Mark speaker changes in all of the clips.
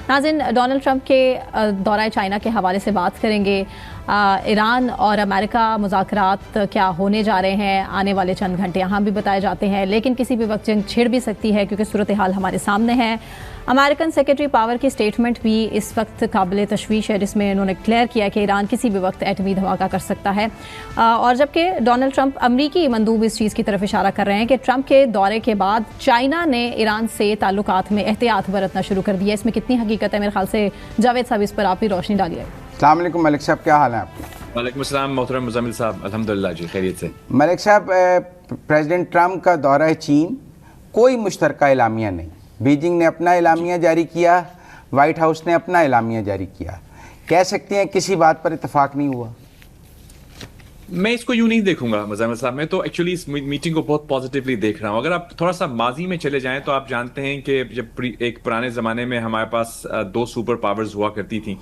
Speaker 1: ناظرین، Donald Trump کے دورہ چائنا کے حوالے سے بات کریں گے۔ ایران اور امریکہ مذاکرات کیا ہونے جا رہے ہیں آنے والے چند گھنٹے یہاں بھی بتائے جاتے ہیں، لیکن کسی بھی وقت جنگ چھڑ بھی سکتی ہے کیونکہ صورتحال ہمارے سامنے ہے۔ امریکن سیکرٹری پاور کی سٹیٹمنٹ بھی اس وقت قابل تشویش ہے، جس میں انہوں نے کلیئر کیا کہ ایران کسی بھی وقت ایٹمی دھماکہ کر سکتا ہے، اور جبکہ ڈونلڈ ٹرمپ امریکی مندوب اس چیز کی طرف اشارہ کر رہے ہیں کہ ٹرمپ کے دورے کے بعد چائنا نے ایران سے تعلقات میں احتیاط برتنا شروع کر دیا۔ اس میں کتنی حقیقت ہے، میرے خیال سے جاوید صاحب اس پر آپ ہی روشنی ڈالیے۔
Speaker 2: السلام علیکم ملک صاحب، کیا حال ہے آپ کے؟
Speaker 3: وعلیکم السلام محترم مزمل صاحب، الحمدللہ جی خیریت سے۔
Speaker 2: ملک صاحب، پریزیڈنٹ ٹرمپ کا دورہ چین کوئی مشترکہ اعلامیہ نہیں، بیجنگ نے اپنا اعلامیہ جاری کیا، وائٹ ہاؤس نے اپنا اعلامیہ جاری کیا، کہہ سکتے ہیں کسی بات پر اتفاق نہیں ہوا؟
Speaker 3: میں اس کو یوں نہیں دیکھوں گا مزمل صاحب، میں تو ایکچولی اس میٹنگ کو بہت پازیٹیولی دیکھ رہا ہوں۔ اگر آپ تھوڑا سا ماضی میں چلے جائیں تو آپ جانتے ہیں کہ جب ایک پرانے زمانے میں ہمارے پاس دو سپر پاورز ہوا کرتی تھیں،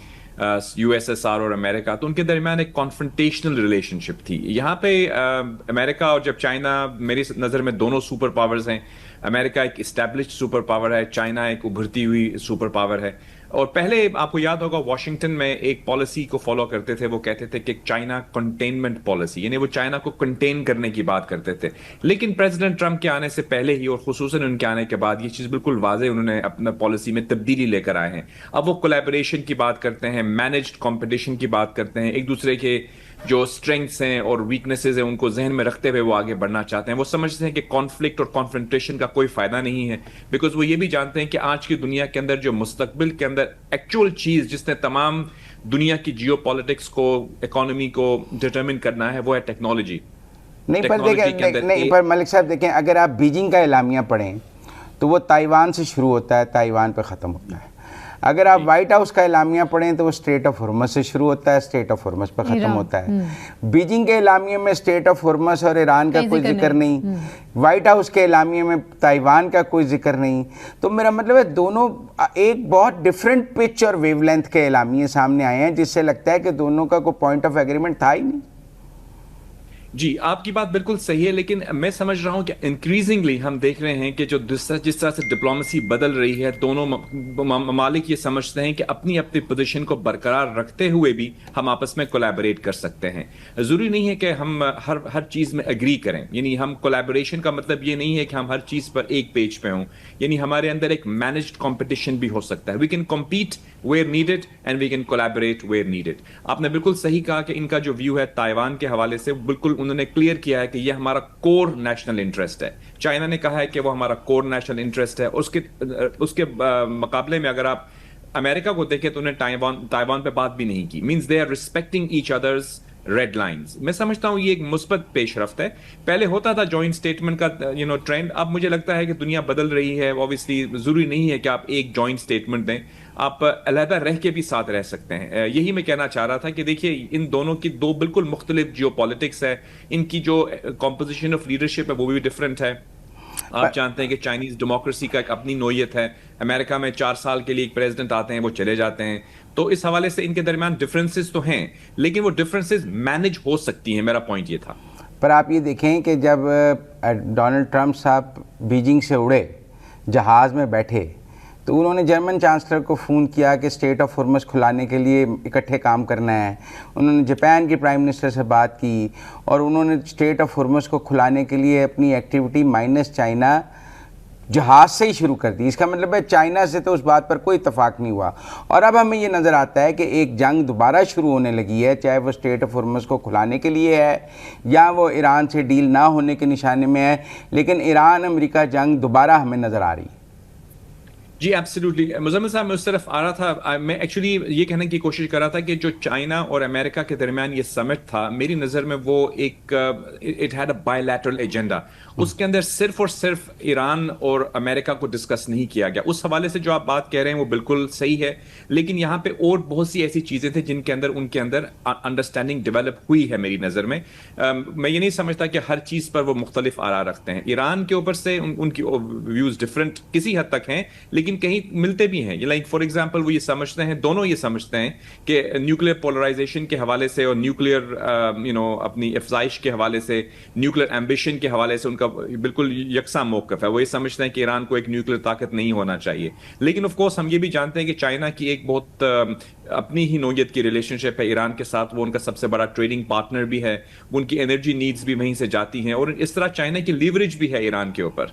Speaker 3: یو ایس ایس آر اور امریکہ، تو ان کے درمیان ایک کانفرنٹیشنل ریلیشن شپ تھی۔ یہاں پہ امریکہ اور جب چائنا، میری نظر میں دونوں سپر پاورز ہیں۔ امریکہ ایک اسٹیبلشڈ سپر پاور ہے، چائنا ایک ابھرتی ہوئی سپر پاور ہے۔ اور پہلے آپ کو یاد ہوگا واشنگٹن میں ایک پالیسی کو فالو کرتے تھے، وہ کہتے تھے کہ چائنا کنٹینمنٹ پالیسی، یعنی وہ چائنا کو کنٹین کرنے کی بات کرتے تھے۔ لیکن پریزیڈنٹ ٹرمپ کے آنے سے پہلے ہی اور خصوصاً ان کے آنے کے بعد یہ چیز بالکل واضح، انہوں نے اپنا پالیسی میں تبدیلی لے کر آئے ہیں۔ اب وہ کولیبوریشن کی بات کرتے ہیں، مینجڈ کمپٹیشن کی بات کرتے ہیں، ایک دوسرے کے جو اسٹرینگس ہیں اور ویکنیسز ہیں ان کو ذہن میں رکھتے ہوئے وہ آگے بڑھنا چاہتے ہیں۔ وہ سمجھتے ہیں کہ کانفلکٹ اور کانفرنٹیشن کا کوئی فائدہ نہیں ہے، بیکاز وہ یہ بھی جانتے ہیں کہ آج کی دنیا کے اندر جو مستقبل کے اندر ایکچوئل چیز جس نے تمام دنیا کی جیو پالیٹکس کو، اکانومی کو ڈٹرمن کرنا ہے، وہ ہے ٹیکنالوجی۔
Speaker 2: نہیں پر ملک صاحب دیکھیں، اگر آپ بیجنگ کا اعلامیہ پڑھیں تو وہ تائیوان سے شروع ہوتا ہے، تائیوان پہ ختم ہوتا ہے۔ اگر آپ وائٹ ہاؤس کا اعلامیہ پڑھیں تو وہ اسٹریٹ آف ہارمز سے شروع ہوتا ہے، اسٹریٹ آف ہارمز پہ ختم ہوتا ہے۔ بیجنگ کے اعلامیہ میں اسٹریٹ آف ہارمز اور ایران کا کوئی ذکر نہیں، وائٹ ہاؤس کے اعلامیہ میں تائیوان کا کوئی ذکر نہیں۔ تو میرا مطلب ہے دونوں ایک بہت ڈفرینٹ پچ اور ویو لینتھ کے اعلامیے سامنے آئے ہیں، جس سے لگتا ہے کہ دونوں کا کوئی پوائنٹ آف ایگریمنٹ تھا ہی نہیں۔
Speaker 3: جی آپ کی بات بالکل صحیح ہے، لیکن میں سمجھ رہا ہوں کہ انکریزنگلی ہم دیکھ رہے ہیں کہ جو جس طرح سے ڈپلومیسی بدل رہی ہے، دونوں ممالک یہ سمجھتے ہیں کہ اپنی اپنی پوزیشن کو برقرار رکھتے ہوئے بھی ہم آپس میں کولیبوریٹ کر سکتے ہیں۔ ضروری نہیں ہے کہ ہم ہر چیز میں اگری کریں، یعنی ہم کولیبوریشن کا مطلب یہ نہیں ہے کہ ہم ہر چیز پر ایک پیج پہ ہوں، یعنی ہمارے اندر ایک مینجڈ کمپٹیشن بھی ہو سکتا ہے۔ We can compete where needed and we can collaborate where needed. آپ نے بالکل صحیح کہا کہ ان کا جو ویو ہے تائیوان کے حوالے سے، بالکل انہوں نے کلیئر کیا ہے کہ یہ ہمارا کور نیشنل انٹرسٹ ہے۔ چائنا نے کہا ہے کہ وہ ہمارا کور نیشنل انٹرسٹ ہے۔ اس کے مقابلے میں اگر آپ امریکہ کو دیکھیں تو انہیں تائیوان پہ بات بھی نہیں کی، means they are respecting each others red lines. میں سمجھتا ہوں یہ ایک مثبت پیش رفت ہے۔ پہلے ہوتا تھا جوائنٹ اسٹیٹمنٹ کا ٹرینڈ، اب مجھے لگتا ہے کہ دنیا بدل رہی ہے۔ اوبویسلی ضروری نہیں ہے کہ آپ ایک جوائنٹ اسٹیٹمنٹ دیں، آپ علیحدہ رہ کے بھی ساتھ رہ سکتے ہیں۔ یہی میں کہنا چاہ رہا تھا کہ دیکھیے ان دونوں کی دو بالکل مختلف جیو پالیٹکس ہے، ان کی جو کمپوزیشن آف لیڈرشپ ہے وہ بھی ڈفرینٹ ہے۔ آپ جانتے ہیں کہ چائنیز ڈیموکریسی کا ایک اپنی نوعیت ہے، امریکہ میں 4 سال کے لیے ایک پریزیڈنٹ آتے ہیں، وہ چلے جاتے ہیں، تو اس حوالے سے ان کے درمیان ڈفرینسز تو ہیں، لیکن وہ ڈفرینسز مینج ہو سکتی ہیں۔ میرا پوائنٹ یہ تھا۔
Speaker 2: پر آپ یہ دیکھیں کہ جب ڈونلڈ ٹرمپ صاحب بیجنگ سے اڑے، جہاز میں بیٹھے، تو انہوں نے جرمن چانسلر کو فون کیا کہ اسٹریٹ آف ہارمز کھلانے کے لیے اکٹھے کام کرنا ہے۔ انہوں نے جاپان کے پرائم منسٹر سے بات کی اور انہوں نے اسٹریٹ آف ہارمز کو کھلانے کے لیے اپنی ایکٹیویٹی مائنس چائنا جہاز سے ہی شروع کر دی۔ اس کا مطلب ہے چائنا سے تو اس بات پر کوئی اتفاق نہیں ہوا، اور اب ہمیں یہ نظر آتا ہے کہ ایک جنگ دوبارہ شروع ہونے لگی ہے، چاہے وہ اسٹریٹ آف ہارمز کو کھلانے کے لیے ہے یا وہ ایران سے ڈیل نہ ہونے کے نشانے میں ہے، لیکن ایران امریکہ جنگ دوبارہ ہمیں نظر آ رہی ہے۔
Speaker 3: جی ایبسلیوٹلی مزمل صاحب، میں اس طرف آ رہا تھا۔ میں ایکچولی یہ کہنے کی کوشش کر رہا تھا کہ جو چائنا اور امریکہ کے درمیان یہ سمٹ تھا، میری نظر میں وہ ایک it had a bilateral agenda. اس کے اندر صرف اور صرف ایران اور امریکہ کو ڈسکس نہیں کیا گیا۔ اس حوالے سے جو آپ بات کہہ رہے ہیں وہ بالکل صحیح ہے، لیکن یہاں پہ اور بہت سی ایسی چیزیں تھیں جن کے اندر ان کے اندر انڈرسٹینڈنگ ڈیولپ ہوئی ہے میری نظر میں۔ میں یہ نہیں سمجھتا کہ ہر چیز پر وہ مختلف آراء رکھتے ہیں۔ ایران کے اوپر سے ان کی ویوز ڈفرینٹ کسی حد تک ہیں، لیکن لیکن کہیں ملتے بھی ہیں. لائک فار ایگزامپل وہ یہ سمجھتے ہیں, دونوں یہ سمجھتے ہیں کہ نیوکلیر پولرائزیشن کے حوالے سے اور نیوکلیر اپنی افزائش کے حوالے سے, نیوکلیر ایمبیشن کے حوالے سے ان کا بالکل یکساں موقف ہے. وہ یہ سمجھتے ہیں کہ ایران کو ایک نیوکلیر طاقت نہیں ہونا چاہیے. لیکن آف کورس ہم یہ بھی جانتے ہیں کہ چائنا کی ایک بہت اپنی ہی نوعیت کی ریلیشن شپ ہے ایران کے ساتھ. وہ ان کا سب سے بڑا ٹریڈنگ پارٹنر بھی ہے, ان کی انرجی نیڈز بھی وہیں سے جاتی ہیں, اور اس طرح چائنا کی لیوریج بھی ہے ایران کے اوپر.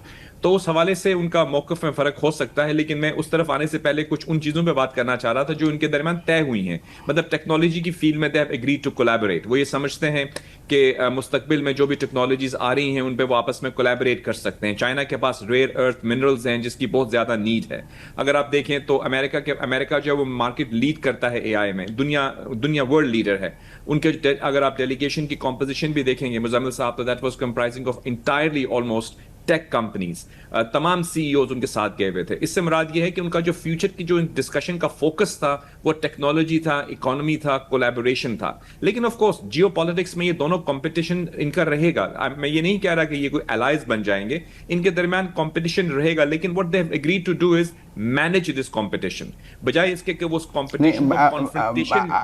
Speaker 3: تو اس حوالے سے ان کا موقف میں فرق ہو سکتا ہے. لیکن میں اس طرف آنے سے پہلے کچھ ان چیزوں پہ بات کرنا چاہ رہا تھا جو ان کے درمیان طے ہوئی ہیں. مطلب ٹیکنالوجی کی فیلڈ میں they have agreed to collaborate. وہ یہ سمجھتے ہیں کہ مستقبل میں جو بھی ٹیکنالوجیز آ رہی ہیں ان پہ وہ آپس میں کولیبوریٹ کر سکتے ہیں. چائنا کے پاس ریئر ارتھ منرلز ہیں جس کی بہت زیادہ نیڈ ہے. اگر آپ دیکھیں تو امریکہ جو وہ مارکیٹ لیڈ کرتا ہے اے آئی میں, دنیا ورلڈ لیڈر ہے. ان کے اگر آپ ڈیلیگیشن کی کمپوزیشن بھی دیکھیں گے مزمل صاحب, تو that was comprising of entirely almost tech companies. تمام سی ای اوز ان کے ساتھ گئے ہوئے تھے. اس سے مراد یہ ہے کہ ان کا جو فیوچر کی جو ڈسکشن کا فوکس تھا وہ ٹیکنالوجی تھا, اکانومی تھا, کولیبوریشن تھا. لیکن آف کورس جیو پالیٹکس میں یہ دونوں کمپٹیشن ان کا رہے گا. میں یہ نہیں کہہ رہا کہ یہ کوئی الائز بن جائیں گے, ان کے درمیان کمپٹیشن رہے گا. لیکن what they have agreed to do is manage this competition بجائے اس کے کہ وہ اس competition کو confrontation.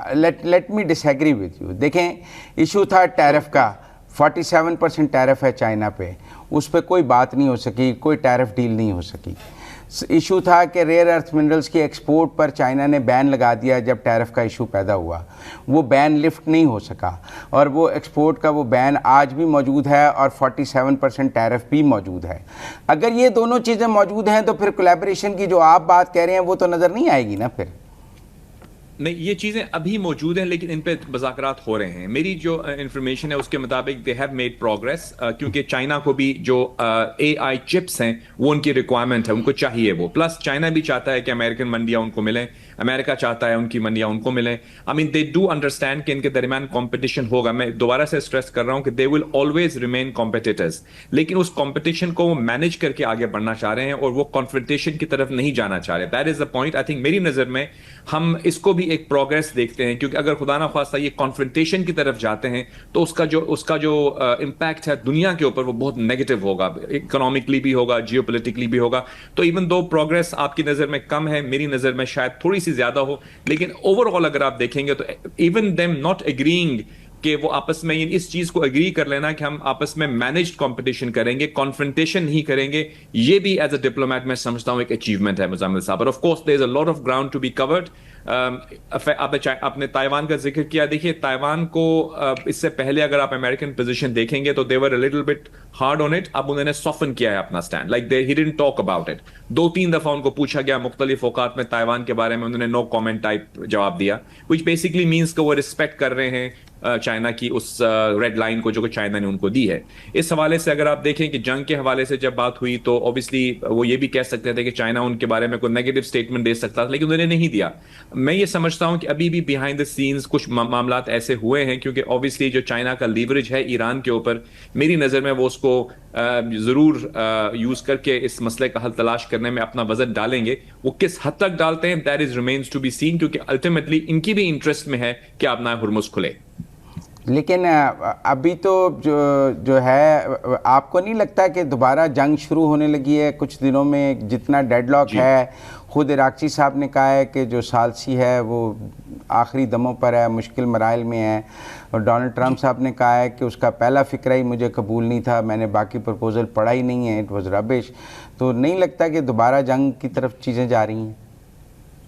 Speaker 2: let me disagree with you. دیکھیں ایشو تھا ٹیرف کا, 47% ٹیرف ہے چائنا پہ, اس پہ کوئی بات نہیں ہو سکی, کوئی ٹیرف ڈیل نہیں ہو سکی. ایشو تھا کہ ریئر ارتھ منرلز کی ایکسپورٹ پر چائنا نے بین لگا دیا جب ٹیرف کا ایشو پیدا ہوا. وہ بین لفٹ نہیں ہو سکا, اور وہ ایکسپورٹ کا وہ بین آج بھی موجود ہے, اور 47% ٹیرف بھی موجود ہے. اگر یہ دونوں چیزیں موجود ہیں تو پھر کولیبریشن کی جو آپ بات کہہ رہے ہیں وہ تو نظر نہیں آئے گی نا پھر.
Speaker 3: نہیں, یہ چیزیں ابھی موجود ہیں لیکن ان پہ مذاکرات ہو رہے ہیں. میری جو انفارمیشن ہے اس کے مطابق دے ہیو میڈ پروگرس, کیونکہ چائنا کو بھی جو اے آئی چپس ہیں وہ ان کی ریکوائرمنٹ ہے, ان کو چاہیے وہ. پلس چائنا بھی چاہتا ہے کہ امریکن منڈیاں ان کو ملیں, امریکہ چاہتا ہے ان کی منڈیاں ان کو ملیں. آئی مین دے ڈو انڈرسٹینڈ کہ ان کے درمیان کمپٹیشن ہوگا. میں دوبارہ سے اسٹریس کر رہا ہوں کہ دے ول آلویز ریمین کمپیٹیٹرز, لیکن اس کمپٹیشن کو وہ مینیج کر کے آگے بڑھنا چاہ رہے ہیں اور وہ کنفرنٹیشن کی طرف نہیں جانا چاہ رہے. That is the point. I think میری نظر میں ہم اس کو بھی ایک پروگرس دیکھتے ہیں, کیونکہ اگر خدا نہ خواستہ یہ کانفرنٹیشن کی طرف جاتے ہیں تو اس کا جو امپیکٹ ہے دنیا کے اوپر وہ بہت نیگیٹو ہوگا, اکنامکلی بھی ہوگا, جیو پولیٹیکلی بھی ہوگا. تو ایون دو پروگرس آپ کی نظر میں کم ہے, میری نظر میں شاید تھوڑی سی زیادہ ہو, لیکن اوور آل اگر آپ دیکھیں گے تو ایون دیم ناٹ اگرینگ کہ وہ آپس میں اس چیز کو اگری کر لینا کہ ہم آپس میں مینجڈ کمپٹیشن کریں گے, کانفرنٹیشن نہیں کریں گے, یہ بھی ایز اے ڈپلومیٹ میں سمجھتا ہوں ایک اچیومنٹ ہے مزمل صاحب. اور of course there is a lot of ground to be covered. آپ نے تائیوان کا ذکر کیا. دیکھیے تائیوان کو اس سے پہلے اگر آپ امریکن پوزیشن دیکھیں گے تو they were a little bit hard on it. اب انہوں نے سافن کیا ہے اپنا stand, like he didn't talk about it. 2-3 دفعہ ان کو پوچھا گیا مختلف اوقات میں تائیوان کے بارے میں, انہوں نے نو کامنٹ ٹائپ جواب دیا, which basically means کہ وہ ریسپیکٹ کر رہے ہیں چائنا کی اس ریڈ لائن کو جو کہ چائنا نے ان کو دی ہے. اس حوالے سے اگر آپ دیکھیں کہ جنگ کے حوالے سے جب بات ہوئی تو اوبیسلی وہ یہ بھی کہہ سکتے تھے کہ چائنا ان کے بارے میں کوئی نیگیٹو اسٹیٹمنٹ دے سکتا تھا, لیکن انہوں نے نہیں دیا. میں یہ سمجھتا ہوں کہ ابھی بھی بیہائنڈ دا سینز کچھ معاملات ایسے ہوئے ہیں, کیونکہ اوبیسلی جو چائنا کا لیوریج ہے ایران کے اوپر, میری نظر میں وہ اس کو ضرور یوز کر کے اس مسئلے کا حل تلاش کرنے میں اپنا وزن ڈالیں گے. وہ کس حد تک ڈالتے ہیں that is remains to be seen, کیونکہ الٹیمیٹلی ان کی بھی انٹرسٹ میں ہے کہ اپنا ہرمز کھلے.
Speaker 2: لیکن ابھی تو جو ہے آپ کو نہیں لگتا کہ دوبارہ جنگ شروع ہونے لگی ہے کچھ دنوں میں؟ جتنا ڈیڈ لاک ہے, خود عراقچی صاحب نے کہا ہے کہ جو ثالثی ہے وہ آخری دموں پر ہے, مشکل مراحل میں ہے, اور ڈونلڈ ٹرمپ صاحب نے کہا ہے کہ اس کا پہلا فکرہ ہی مجھے قبول نہیں تھا, میں نے باقی پرپوزل پڑھا ہی نہیں ہے, اٹ واز ربش. تو نہیں لگتا کہ دوبارہ جنگ کی طرف چیزیں جا رہی ہیں؟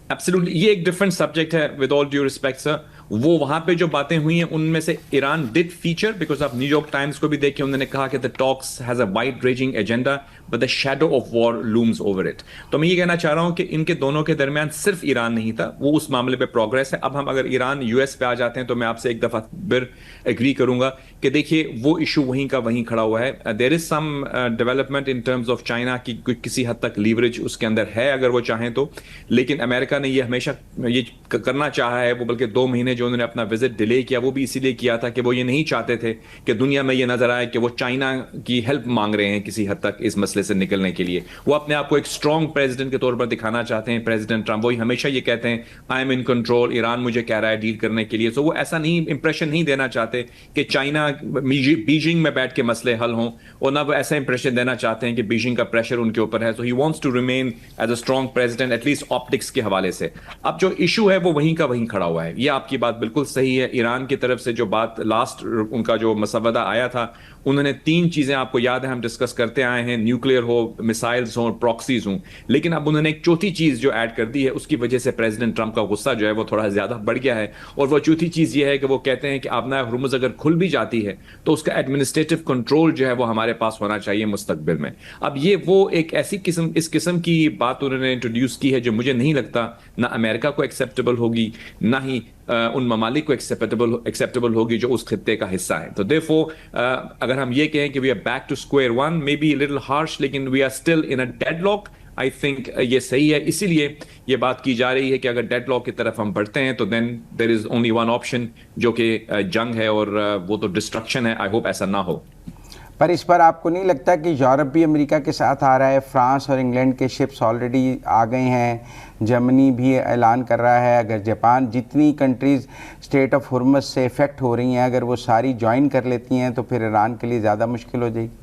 Speaker 3: ایبسلیوٹلی, یہ ایک ڈفرنٹ سبجیکٹ ہے ود آل ڈیو ریسپیکٹ سر. وہ وہاں پہ جو باتیں ہوئی ہیں ان میں سے ایران ڈڈ فیچر, بیکاز آپ نیو یارک ٹائمز کو بھی دیکھیں, انہوں نے کہا کہ the talks has a wide ranging agenda but the shadow of war looms over it. تو میں یہ کہنا چاہ رہا ہوں کہ ان کے دونوں کے درمیان صرف ایران نہیں تھا, وہ اس معاملے پہ پروگرس ہے. اب ہم اگر ایران یو ایس پہ آ جاتے ہیں تو میں آپ سے ایک دفعہ پھر ایگری کروں گا کہ دیکھیے وہ ایشو وہیں کا وہیں کھڑا ہوا ہے. There is some development in terms of China کی کسی حد تک لیوریج اس کے اندر ہے اگر وہ چاہیں تو, لیکن امریکہ نے یہ ہمیشہ یہ کرنا چاہا ہے, وہ بلکہ 2 مہینے جو انہوں نے اپنا وزٹ ڈیلے کیا وہ بھی اسی لیے کیا تھا کہ وہ یہ نہیں چاہتے تھے کہ دنیا میں یہ نظر آئے کہ وہ چائنا کی ہیلپ مانگ رہے ہیں کسی حد تک اس مسئلے سے نکلنے کے لیے. وہ اپنے آپ کو ایک اسٹرانگ پریزیڈنٹ کے طور پر دکھانا چاہتے ہیں. پریزیڈنٹ ٹرمپ وہی ہمیشہ یہ کہتے ہیں I am in control, Iran مجھے کہہ رہا ہے ڈیل کرنے کے لیے. سو وہ ایسا نہیں امپریشن نہیں دینا چاہتے کہ چائنا بیجنگ میں بیٹھ کے مسئلے حل ہوں, اور نہ وہ ایسا امپریشن دینا چاہتے ہیں کہ بیجنگ کا پریشر ان کے اوپر ہے. So he wants to remain as a strong president at least optics کے حوالے سے. اب جو ایشو ہے وہ وہیں کا وہیں کھڑا ہوا ہے. یہ آپ کی بات بالکل صحیح ہے. ایران کی طرف سے جو بات لاسٹ ان کا جو مسودہ آیا تھا, انہوں نے 3 چیزیں آپ کو یاد ہے ہم ڈسکس کرتے آئے ہیں, نیوکلیئر ہو, میسائلز ہوں, پراکسیز ہوں, لیکن اب انہوں نے ایک چوتھی چیز جو ایڈ کر دی ہے, اس کی وجہ سے پریزیڈنٹ ٹرمپ کا غصہ جو ہے وہ تھوڑا زیادہ بڑھ گیا ہے. اور وہ چوتھی چیز یہ ہے کہ وہ کہتے ہیں کہ آبنائے ہرمز اگر کھل بھی جاتی ہے تو اس کا ایڈمنسٹریٹو کنٹرول جو ہے وہ ہمارے پاس ہونا چاہیے مستقبل میں. اب یہ وہ ایک ایسی اس قسم کی بات انہوں نے انٹروڈیوس کی ہے جو مجھے نہیں لگتا نہ امریکہ کو ایکسیپٹیبل ہوگی, نہ ہی ان ممالک کو ایکسیپٹیبل ہوگی جو اس خطے کا حصہ ہے. تو therefore اگر ہم یہ کہیں کہ we are back to square one, maybe little harsh, لیکن we are still in a deadlock. I think یہ صحیح ہے. اسی لیے یہ بات کی جا رہی ہے کہ اگر ڈیڈ لاک کی طرف ہم بڑھتے ہیں تو دین دیر از اونلی ون آپشن جو کہ جنگ ہے, اور وہ تو ڈسٹرکشن ہے. آئی ہوپ ایسا نہ ہو.
Speaker 2: پر اس پر آپ کو نہیں لگتا کہ یورپ بھی امریکہ کے ساتھ آ رہا ہے؟ فرانس اور انگلینڈ کے شپس آلریڈی آ گئے ہیں, جرمنی بھی اعلان کر رہا ہے. اگر جاپان, جتنی کنٹریز اسٹریٹ آف ہرمز سے افیکٹ ہو رہی ہیں, اگر وہ ساری جوائن کر لیتی ہیں تو پھر ایران کے لیے زیادہ مشکل ہو جائے گی.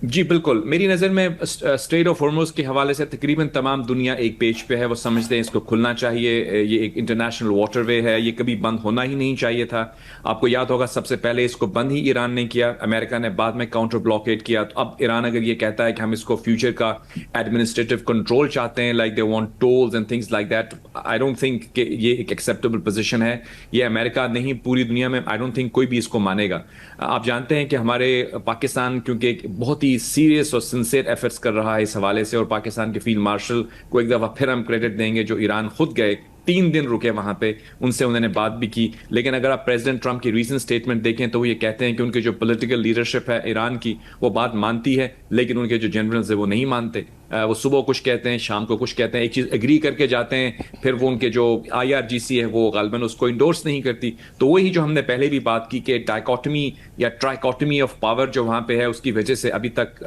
Speaker 3: جی بالکل, میری نظر میں اسٹریٹ آف ہرمز کے حوالے سے تقریباً تمام دنیا ایک پیج پہ ہے. وہ سمجھتے ہیں اس کو کھلنا چاہیے, یہ ایک انٹرنیشنل واٹر وے ہے, یہ کبھی بند ہونا ہی نہیں چاہیے تھا. آپ کو یاد ہوگا سب سے پہلے اس کو بند ہی ایران نے کیا, امریکہ نے بعد میں کاؤنٹر بلاکیٹ کیا. تو اب ایران اگر یہ کہتا ہے کہ ہم اس کو فیوچر کا ایڈمنسٹریٹو کنٹرول چاہتے ہیں, like they want tools and things like that, I don't think کہ یہ ایک ایکسیپٹیبل پوزیشن ہے. یہ امریکہ نہیں, پوری دنیا میں آئی ڈونٹ تھنک کوئی بھی اس کو مانے گا. آپ جانتے ہیں کہ ہمارے پاکستان کیونکہ بہت ہی سیریس اور سنسیئر ایفرٹس کر رہا ہے اس حوالے سے, اور پاکستان کے فیلڈ مارشل کو ایک دفعہ پھر ہم کریڈٹ دیں گے جو ایران خود گئے, 3 دن رکے وہاں پہ, ان سے انہوں نے بات بھی کی. لیکن اگر آپ پریزیڈنٹ ٹرمپ کی ریسنٹ اسٹیٹمنٹ دیکھیں تو وہ یہ کہتے ہیں کہ ان کے جو پولیٹیکل لیڈرشپ ہے ایران کی وہ بات مانتی ہے, لیکن ان کے جو جنرلز ہیں وہ نہیں مانتے. وہ صبح کچھ کہتے ہیں, شام کو کچھ کہتے ہیں, ایک چیز ایگری کر کے جاتے ہیں, پھر وہ ان کے جو IRGC ہے وہ غالباً اس کو انڈورس نہیں کرتی. تو وہی جو ہم نے پہلے بھی بات کی کہ ڈائیکاٹمی یا ٹرائیکاٹمی آف پاور جو وہاں پہ ہے, اس کی وجہ سے ابھی تک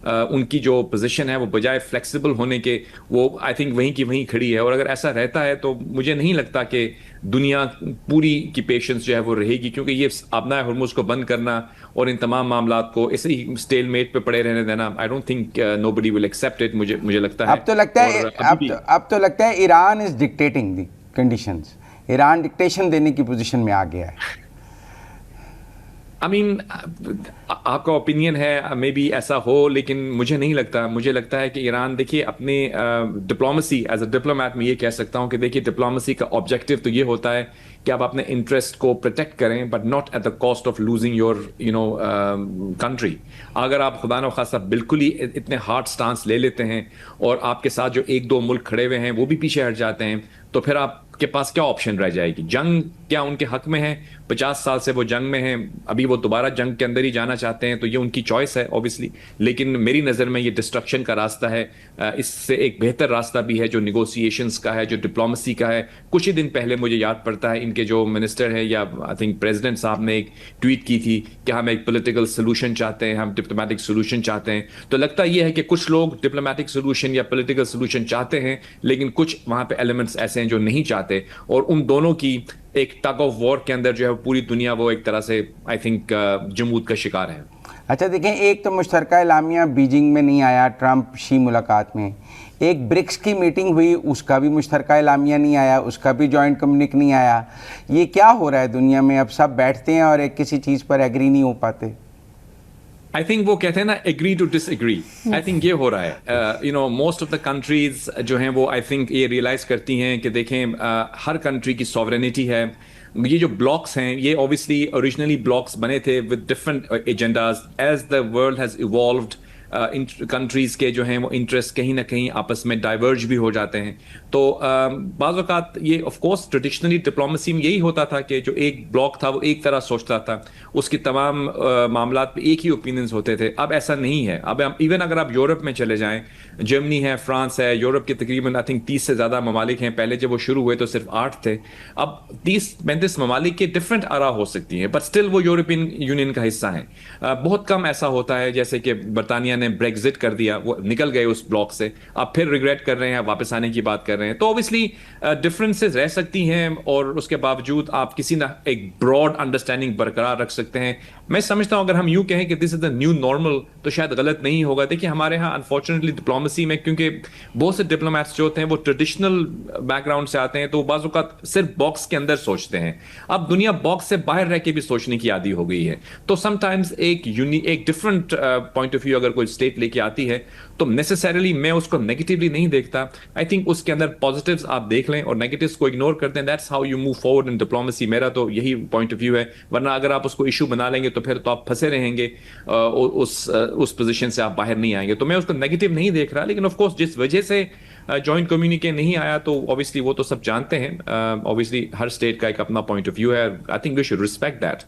Speaker 3: ان کی جو پوزیشن ہے وہ بجائے فلیکسیبل ہونے کے وہ آئی تھنک وہیں کی وہیں کھڑی ہے. اور اگر ایسا رہتا ہے تو مجھے نہیں لگتا کہ دنیا پوری کی پیشنس جو ہے وہ رہے گی, کیونکہ یہ آبنائے ہرمز کو بند کرنا اور ان تمام معاملات کو ایسے ہی اسٹیل میٹ پہ پڑے رہنے دینا, I don't think nobody will accept it. مجھے لگتا ہے
Speaker 2: اب تو لگتا ہے Iran is dictating the conditions, Iran dictation دینے کی پوزیشن میں آ گیا ہے.
Speaker 3: I mean, آپ کا اوپینین ہے, مے بی ایسا ہو, لیکن مجھے نہیں لگتا. مجھے لگتا ہے کہ ایران, دیکھیے اپنے ڈپلومسی ایز اے ڈپلومیٹ میں یہ کہہ سکتا ہوں کہ دیکھیے ڈپلومسی کا آبجیکٹیو تو یہ ہوتا ہے کہ آپ اپنے انٹرسٹ کو پروٹیکٹ کریں, but not at the cost of losing your country. اگر آپ خدا نخواستہ بالکل ہی اتنے ہارڈ سٹانس لے لیتے ہیں اور آپ کے ساتھ جو 1-2 ملک کھڑے ہوئے ہیں وہ بھی پیچھے ہٹ جاتے ہیں, تو پھر آپ کے پاس کیا آپشن رہ جائے گی؟ جنگ کیا ان کے حق میں ہے؟ 50 سال سے وہ جنگ میں ہیں, ابھی وہ دوبارہ جنگ کے اندر ہی جانا چاہتے ہیں, تو یہ ان کی چوائس ہے اوبیسلی. لیکن میری نظر میں یہ ڈسٹرکشن کا راستہ ہے. اس سے ایک بہتر راستہ بھی ہے جو نیگوسیشنز کا ہے, جو ڈپلومسی کا ہے. کچھ ہی دن پہلے مجھے یاد پڑتا ہے ان کے جو منسٹر ہے یا آئی تھنک پریزیڈنٹ صاحب نے ایک ٹویٹ کی تھی کہ ہم ایک پولیٹیکل سولوشن چاہتے ہیں, ہم ڈپلومیٹک سولوشن چاہتے ہیں. تو لگتا یہ ہے کہ کچھ لوگ ڈپلومیٹک سولوشن یا پولیٹیکل سولوشن چاہتے ہیں, لیکن کچھ وہاں پہ ایلیمنٹس ایسے ہیں جو نہیں چاہتے, اور ان دونوں کی ایک ٹگ آف وار کے اندر جو ہے پوری دنیا وہ ایک طرح سے آئی تھنک جمود کا شکار ہے.
Speaker 2: اچھا دیکھیں, ایک تو مشترکہ اعلامیہ بیجنگ میں نہیں آیا ٹرمپ شی ملاقات میں, ایک برکس کی میٹنگ ہوئی اس کا بھی مشترکہ اعلامیہ نہیں آیا, اس کا بھی جوائنٹ کمیونک نہیں آیا. یہ کیا ہو رہا ہے دنیا میں؟ اب سب بیٹھتے ہیں اور ایک کسی چیز پر ایگری نہیں ہو پاتے.
Speaker 3: آئی تھنک وہ کہتے ہیں نا agree to disagree, I think یہ ہو رہا ہے. موسٹ آف دا کنٹریز جو ہیں وہ آئی تھنک یہ ریئلائز کرتی ہیں کہ دیکھیں ہر کنٹری کی سوورینٹی ہے. یہ جو بلاکس ہیں یہ اوبیسلی اوریجنلی بلاکس بنے تھے with different agendas. As the world has evolved countries کے جو ہیں وہ انٹرسٹ کہیں نہ کہیں آپس میں ڈائیورج بھی ہو جاتے ہیں. تو بعض اوقات یہ آف کورس ٹریڈیشنلی ڈپلومسی میں یہی ہوتا تھا کہ جو ایک بلاک تھا وہ ایک طرح سوچتا تھا, اس کی تمام معاملات پہ ایک ہی اوپینینز ہوتے تھے. اب ایسا نہیں ہے. اب ایون اگر آپ یورپ میں چلے جائیں, جرمنی ہے, فرانس ہے, یورپ کے تقریباً آئی تھنک 30 سے زیادہ ممالک ہیں. پہلے جب وہ شروع ہوئے تو صرف 8 تھے. اب 30-35 ممالک کے ڈفرینٹ آرا ہو سکتی ہیں, بٹ اسٹل وہ یورپین یونین کا حصہ ہیں. بہت کم ایسا ہوتا ہے جیسے کہ برطانیہ نے بریگزٹ کر دیا, وہ نکل گئے اس بلاک سے, اب پھر ریگریٹ کر رہے ہیں, واپس آنے کی بات کر رہے ہیں. تو اوبیسلی ڈفرینسز رہ سکتی ہیں, اور اس کے باوجود آپ کسی نہ ایک براڈ انڈرسٹینڈنگ برقرار رکھ سکتے ہیں. میں سمجھتا ہوں اگر ہم یوں کہیں کہ دس از دا نیو نارمل تو شاید غلط نہیں ہوگا. دیکھیے ہمارے ہاں انفارچونیٹلی ڈپلومسی میں, کیونکہ بہت سے ڈپلومیٹس جو ہوتے ہیں وہ ٹریڈیشنل بیک گراؤنڈ سے آتے ہیں, تو بعض اوقات صرف باکس کے اندر سوچتے ہیں. اب دنیا باکس سے باہر رہ کے بھی سوچنے کی عادی ہو گئی ہے. تو سم ٹائمز ایک ڈفرنٹ پوائنٹ آف ویو اگر کوئی اسٹیٹ لے کے آتی ہے تو نیسسریلی میں اس کو نیگیٹولی نہیں دیکھتا. آئی تھنک اس کے اندر پازیٹیوز آپ دیکھ لیں اور نیگیٹیوز کو اگنور کرتے ہیں. That's how you move forward in diplomacy. میرا تو یہی پوائنٹ آف ویو ہے. ورنہ اگر آپ اس کو ایشو بنا لیں گے تو پھر تو آپ پھنسے رہیں گے, اس پوزیشن سے آپ باہر نہیں آئیں گے. تو میں اس کو نیگیٹو نہیں دیکھ رہا, لیکن آف کورس جس وجہ سے جوائنٹ کمیونیکے نہیں آیا تو اوبیسلی وہ تو سب جانتے ہیں. اوبیسلی ہر اسٹیٹ کا ایک اپنا پوائنٹ آف ویو ہے. I think we should respect that.